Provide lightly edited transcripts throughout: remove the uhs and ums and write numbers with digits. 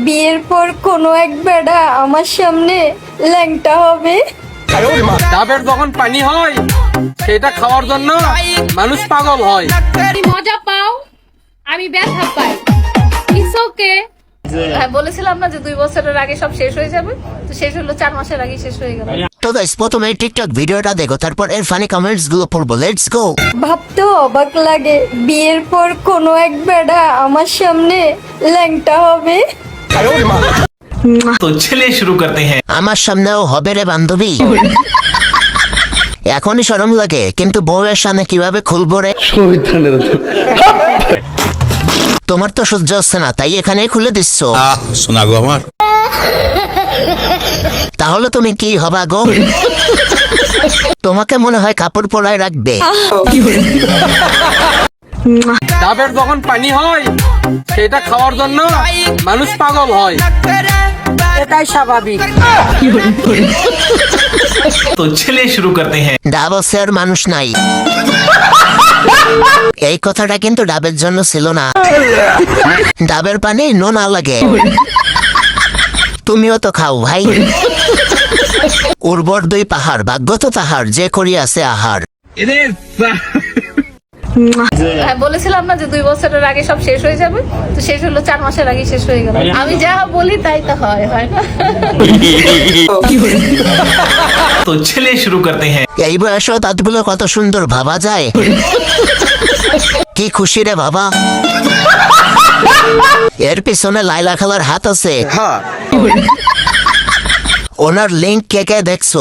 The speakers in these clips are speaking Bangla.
বিয়ের পর কোনো এক বেড়া আমার সামনে ল্যাংটা হবে। ডাবের যখন পানি হয় সেটা খাওয়ার জন্য মানুষ পাগল হয়। তুমি মজা পাও, আমি ব্যথা পাই। It's okay. বলেছিলাম না যে 2 বছরের আগে সব শেষ হয়ে যাবে, তো শেষ হলো 4 মাসের আগে শেষ হয়ে গেল। তো গাইস প্রথমে টিকটক ভিডিওটা দেখো, তারপর এর ফানি কমেন্টস গুলো পড়বো। Let's go. ভাবতে অবাক লাগে বিয়ের পর কোনো এক বেড়া আমার সামনে ল্যাংটা হবে। तो चलिए शुरू करते हैं। আমার সামনেও হবে রে বান্ধবী। এখনই শরম লাগে, কিন্তু বউয়ের সামনে কিভাবে খুলবো রে? তোমার তো সহ্য হচ্ছে না, তাই এখানেই খুলে দিচ্ছ। শোনা গো আমার, তাহলে তুমি কি হবা গো? তোমাকে মনে হয় কাপড় পরায় রাখবে। ডাবের যখন পানি হয় সেটা খাওয়ার জন্য মানুষ পাগল হয়, এটাই স্বাভাবিক। तो चलिए शुरू करते हैं। ডাব আছে আর মানুষ নাই, এই কথাটা কিন্তু ডাবের জন্য ছিল না। ডাবের পানি নোনা লাগে। তুমিও তো খাও ভাই। উর্বর 2 পাহাড়, ভাগ্য তো তাহার যে করিয়াছে আহার। বলেছিলাম না যে 2 বছরের আগে সব শেষ হয়ে যাবে, তো শেষ হলো 4 মাসের আগে শেষ হয়ে গেল। আমি যা বলি তাই তো হয়, হয় না? तो चलिए शुरू करते हैं। এই বয়সেও দাঁতগুলো কত সুন্দর ভাবা যায়। কি খুশি রে বাবা। এর পিছনে লাইলা খালার হাত আছে। ওনার লিঙ্ক কে কে দেখছো?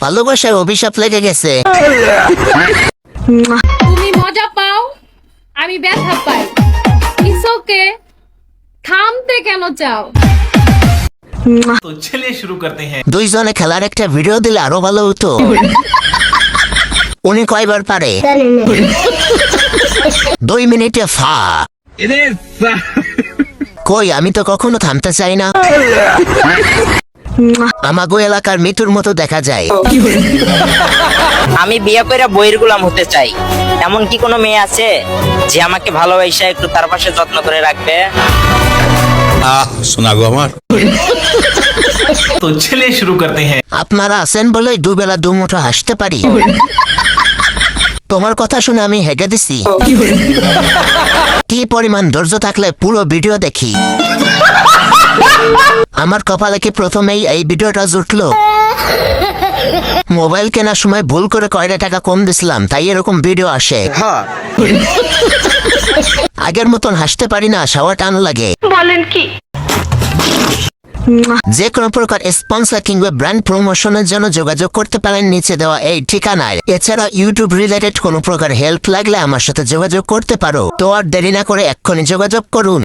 ভালোবাসায় অভিশাপ লেগে গেছে। তুমি মজা পাও, আমি ব্যথা পাই। It's okay. থামতে কেন চাও? तो चलिए शुरू करते हैं। দুইজনে খেলার একটা ভিডিও দিলে আরো ভালো হতো। উনি কয়বার পারে? 2 মিনিটে ফা। কই, আমি তো কখনো থামতে চাই না। আমাগো এলাকার মৃত্যুর মতো দেখা যায়। আমি বিয়ে করে বইয়ের গোলাম হতে চাই। এমন কি কোনো মেয়ে আছে যে আমাকে ভালোবাসা একটু তার পাশে যত্ন করে রাখবে? শোনা গো আমার, तो चलिए शुरू करते हैं। আপনারা আছেন বলে দুবেলা দুমুঠো হাসতে পারি। তোমার কথা শুনে আমি হেগে দিছি। কি পরিমাণ ধৈর্য থাকলে পুরো ভিডিও দেখি। আমার কপালে কি প্রথমেই এই ভিডিওটা জুটলো? মোবাইল কেনার সময় ভুল করে কয়টা টাকা কম দিছিলাম, তাই এরকম ভিডিও আসে। আগের মতন হাসতে পারি না, শাওয়া টান লাগে। বলেন কি? যে কোনো প্রকার স্পন্সর কিংবা ব্র্যান্ড প্রমোশনের জন্য যোগাযোগ করতে পারেন নিচে দেওয়া এই ঠিকানায়। এছাড়া ইউটিউব রিলেটেড কোনো প্রকার হেল্প লাগলে আমার সাথে যোগাযোগ করতে পারো। তো আর দেরি না করে এক্ষুনি যোগাযোগ করুন।